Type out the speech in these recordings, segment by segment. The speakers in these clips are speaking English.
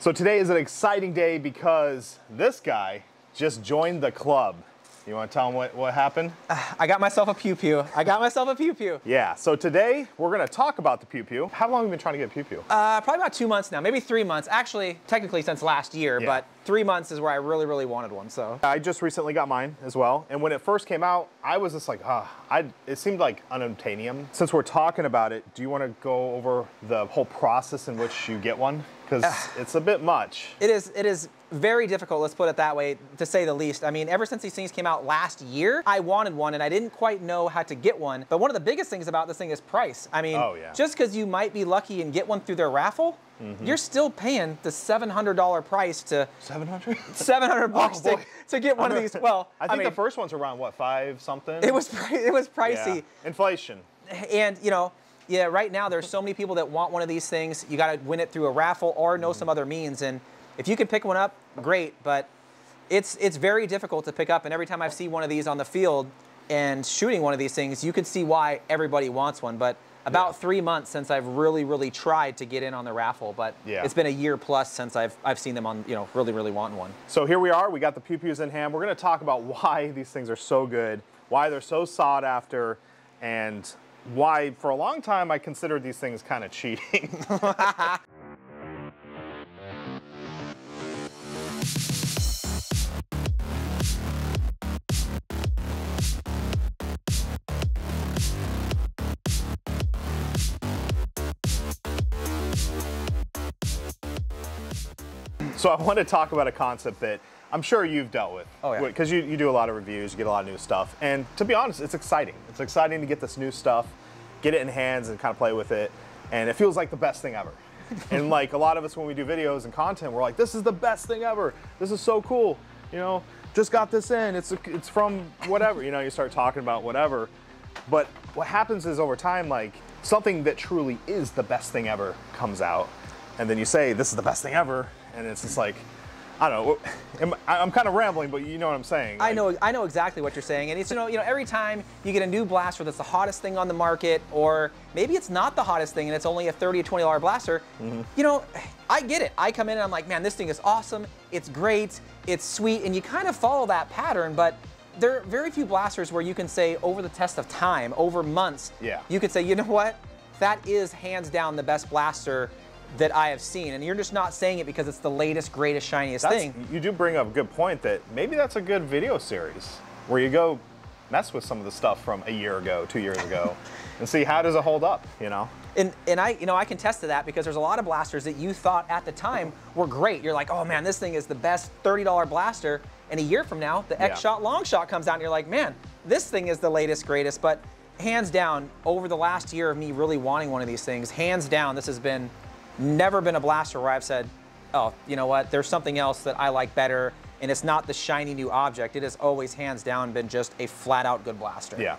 So today is an exciting day because this guy just joined the club. You want to tell him what happened? I got myself a Pew Pew. Yeah, so today we're going to talk about the Pew Pew. How long have you been trying to get a Pew Pew? Probably about 2 months now, maybe 3 months. Actually, technically since last year, Yeah. but 3 months is where I really wanted one, so. I just recently got mine as well, and when it first came out, I was just like, it seemed like unobtainium. Since we're talking about it, do you want to go over the whole process in which you get one? Because it's a bit much. It is very difficult, let's put it that way, to say the least. I mean, ever since these things came out last year, I wanted one and I didn't quite know how to get one. But one of the biggest things about this thing is price. I mean, just because you might be lucky and get one through their raffle, you're still paying the $700 price to... 700? 700 bucks to get one of these. Well, I think the first one's around, what, 5 something? It was pricey. Yeah. Inflation. And, you know, yeah, right now there's so many people that want one of these things. You got to win it through a raffle or know some other means. And if you can pick one up, great. But it's very difficult to pick up. And every time I see one of these on the field and shooting one of these things, you can see why everybody wants one. But about 3 months since I've really tried to get in on the raffle. But it's been a year plus since I've seen them on, you know, really wanting one. So here we are. We got the Pew Pews in hand. We're going to talk about why these things are so good, why they're so sought after, and why for a long time I considered these things kind of cheating. So I want to talk about a concept that I'm sure you've dealt with. Oh, yeah. Because you do a lot of reviews, you get a lot of new stuff. And to be honest, it's exciting. It's exciting to get this new stuff, get it in hands and kind of play with it. And it feels like the best thing ever. And like a lot of us when we do videos and content, we're like, this is the best thing ever. This is so cool. You know, just got this in. It's from whatever. You know, you start talking about whatever. But what happens is over time, like something that truly is the best thing ever comes out. And then you say, this is the best thing ever. And it's just like, I don't know. I'm kind of rambling, but you know what I'm saying. Like, I know exactly what you're saying. And it's, you know, every time you get a new blaster that's the hottest thing on the market, or maybe it's not the hottest thing and it's only a $30 or $20 blaster, you know, I get it. I come in and I'm like, man, this thing is awesome. It's great. It's sweet. And you kind of follow that pattern, but there are very few blasters where you can say over the test of time, over months, you could say, you know what? That is hands down the best blaster that I have seen, and you're just not saying it because it's the latest, greatest, shiniest thing. You do bring up a good point that maybe that's a good video series where you go mess with some of the stuff from a year ago, 2 years ago, and see how does it hold up, you know? And I can attest to that because there's a lot of blasters that you thought at the time were great. You're like, oh man, this thing is the best $30 blaster, and a year from now, the X-Shot Long Shot comes out and you're like, man, this thing is the latest, greatest. But hands down, over the last year of me really wanting one of these things, hands down, this has been never been a blaster where I've said, oh, you know what, there's something else that I like better, and it's not the shiny new object. It has always, hands down, been just a flat-out good blaster. Yeah.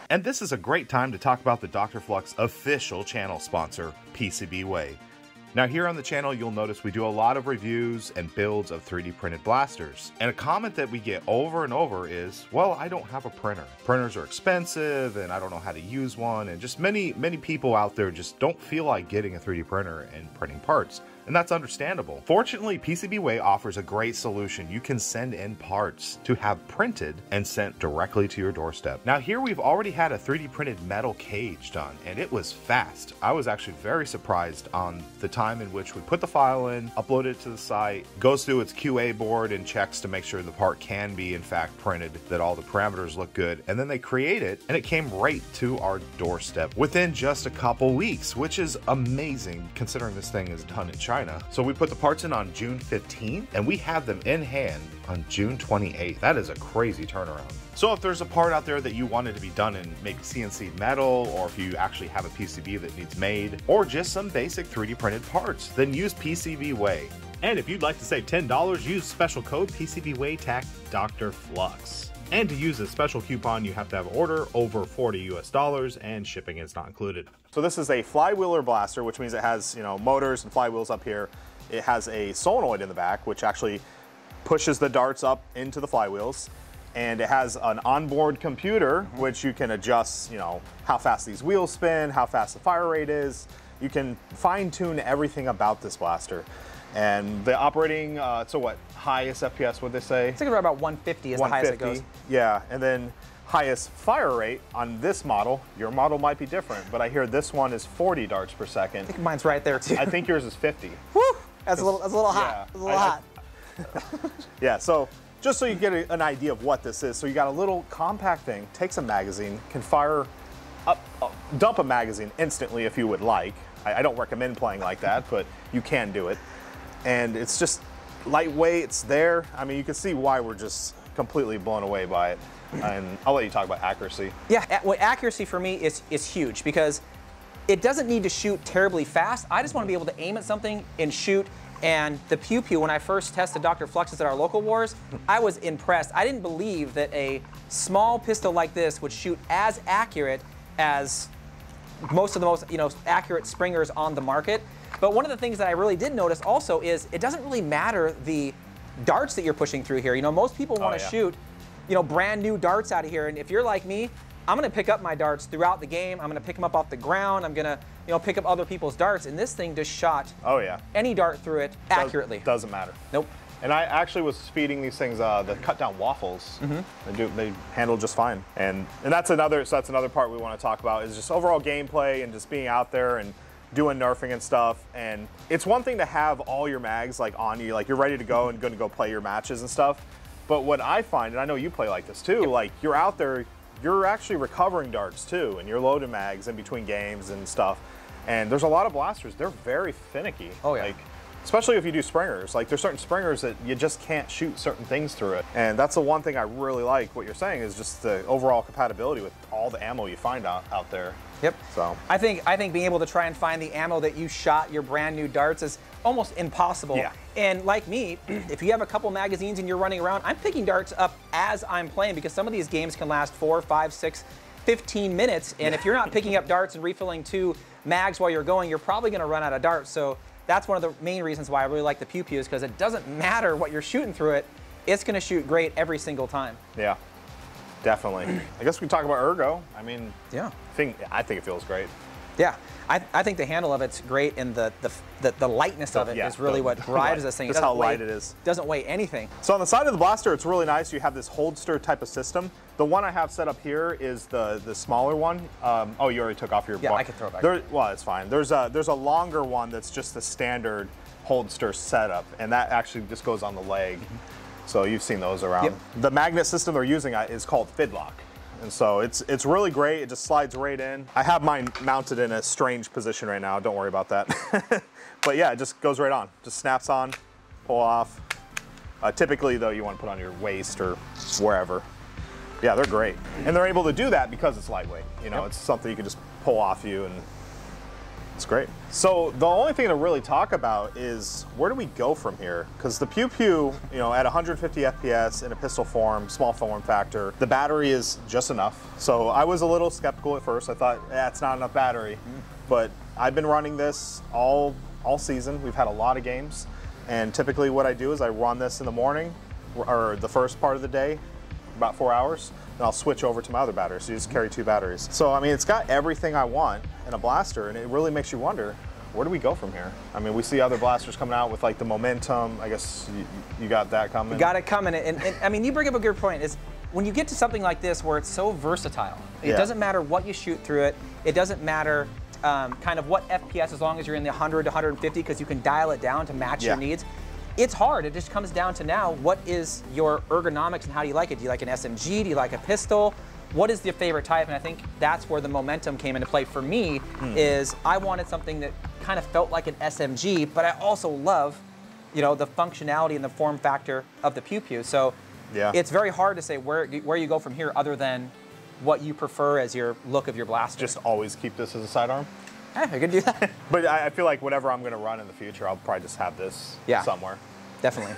And this is a great time to talk about the DrFlux official channel sponsor, PCBWay. Now here on the channel, you'll notice we do a lot of reviews and builds of 3D printed blasters. And a comment that we get over and over is, well, I don't have a printer. Printers are expensive and I don't know how to use one. And just many people out there just don't feel like getting a 3D printer and printing parts. And that's understandable. Fortunately, PCBWay offers a great solution. You can send in parts to have printed and sent directly to your doorstep. Now here we've already had a 3D printed metal cage done, and it was fast. I was actually very surprised on the time in which we put the file in, upload it to the site, goes through its QA board and checks to make sure the part can be in fact printed, that all the parameters look good, and then they create it and it came right to our doorstep within just a couple weeks, which is amazing considering this thing is done in China. So we put the parts in on June 15th and we have them in hand on June 28th. That is a crazy turnaround. So if there's a part out there that you wanted to be done in maybe CNC metal, or if you actually have a PCB that needs made, or just some basic 3D printed parts, then use PCBWay. And if you'd like to save $10, use special code PCBWay TAC DrFlux. And to use a special coupon, you have to have an order over $40 US, and shipping is not included. So this is a flywheeler blaster, which means it has, you know, motors and flywheels up here. It has a solenoid in the back, which actually pushes the darts up into the flywheels. And it has an onboard computer, which you can adjust, you know, how fast these wheels spin, how fast the fire rate is. You can fine tune everything about this blaster. And the operating, so what, highest FPS would they say? I think around about 150 is the highest it goes. Yeah, and then highest fire rate on this model, your model might be different, but I hear this one is 40 darts per second. I think mine's right there too. I think yours is 50. Woo! That's a little hot. Yeah, a little hot. Yeah, so just so you get an idea of what this is, so you got a little compact thing, takes a magazine, can fire up, dump a magazine instantly if you would like. I don't recommend playing like that, but you can do it. And it's just lightweight, it's there. I mean, you can see why we're just completely blown away by it. And I'll let you talk about accuracy. Yeah, well, accuracy for me is huge because it doesn't need to shoot terribly fast. I just want to be able to aim at something and shoot. And the Pew Pew, when I first tested DrFluxes at our local wars, I was impressed. I didn't believe that a small pistol like this would shoot as accurate as most of the most accurate springers on the market. But one of the things that I really did notice also is it doesn't really matter the darts that you're pushing through here. Most people want to shoot brand new darts out of here. And if you're like me, I'm going to pick up my darts throughout the game. I'm going to pick them up off the ground. I'm going to pick up other people's darts. And this thing just shot any dart through it accurately. Doesn't matter. Nope. And I actually was feeding these things the cut down waffles. They handle just fine. And that's another part we want to talk about is just overall gameplay and just being out there and doing nerfing and stuff. And it's one thing to have all your mags like on you, like you're ready to go and going to go play your matches and stuff. But what I find, and I know you play like this too, like you're out there, you're actually recovering darts too, and you're loading mags in between games and stuff. And there's a lot of blasters, they're very finicky. Oh yeah. Like, especially if you do springers. Like there's certain springers that you just can't shoot certain things through it. And that's the one thing I really like what you're saying is just the overall compatibility with all the ammo you find out there. Yep. So I think being able to try and find the ammo that you shot your brand new darts is almost impossible. Yeah. And like me, if you have a couple magazines and you're running around, I'm picking darts up as I'm playing because some of these games can last 4, 5, 6, 15 minutes. And if you're not picking up darts and refilling 2 mags while you're going, you're probably going to run out of darts. So that's one of the main reasons why I really like the Pew Pew is because it doesn't matter what you're shooting through it. It's going to shoot great every single time. Yeah. Definitely. I guess we can talk about ergo. I mean, yeah. I think it feels great. Yeah, I think the handle of it's great, and the lightness of it is really what drives this thing. Just how light it is. Doesn't weigh anything. So on the side of the blaster, it's really nice. You have this holster type of system. The one I have set up here is the smaller one. Oh, you already took off your. Yeah, I can throw it back. Well, it's fine. There's a longer one that's just the standard holster setup, and that actually just goes on the leg. So you've seen those around. Yep. The magnet system they're using is called Fidlock. And so it's really great. It just slides right in. I have mine mounted in a strange position right now. Don't worry about that. But yeah, it just goes right on. Just snaps on, pull off. Typically though, you want to put on your waist or wherever. Yeah, they're great. And they're able to do that because it's lightweight. It's something you can just pull off you and it's great. So the only thing to really talk about is where do we go from here? Because the Pew Pew, at 150 FPS in a pistol form, small form factor, the battery is just enough. So I was a little skeptical at first. I thought, it's not enough battery. But I've been running this all season. We've had a lot of games. And typically what I do is I run this in the morning or the first part of the day, about 4 hours. And I'll switch over to my other battery, so you just carry 2 batteries. So, I mean, it's got everything I want in a blaster, and it really makes you wonder, where do we go from here? I mean, we see other blasters coming out with, like, the momentum. I guess you got that coming. You got it coming, and I mean, you bring up a good point, is when you get to something like this where it's so versatile, it doesn't matter what you shoot through it, it doesn't matter kind of what FPS, as long as you're in the 100 to 150, because you can dial it down to match your needs. It's hard. It just comes down to now, what is your ergonomics and how do you like it? Do you like an SMG? Do you like a pistol? What is your favorite type? And I think that's where the momentum came into play for me, is I wanted something that kind of felt like an SMG, but I also love, the functionality and the form factor of the Pew Pew. So it's very hard to say where you go from here other than what you prefer as your look of your blaster. Just always keep this as a sidearm? I could do that. But I feel like whatever I'm going to run in the future, I'll probably just have this somewhere. Definitely.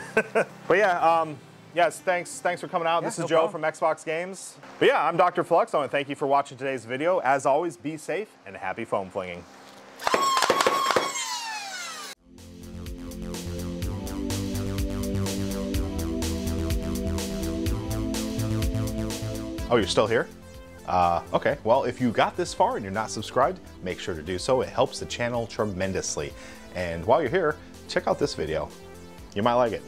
But yeah, yes, thanks for coming out. This is Joe from XFox Games. But yeah, I'm DrFlux. I want to thank you for watching today's video. As always, be safe and happy foam flinging. Oh, you're still here? Okay, well, if you got this far and you're not subscribed, make sure to do so. It helps the channel tremendously. And while you're here, check out this video. You might like it.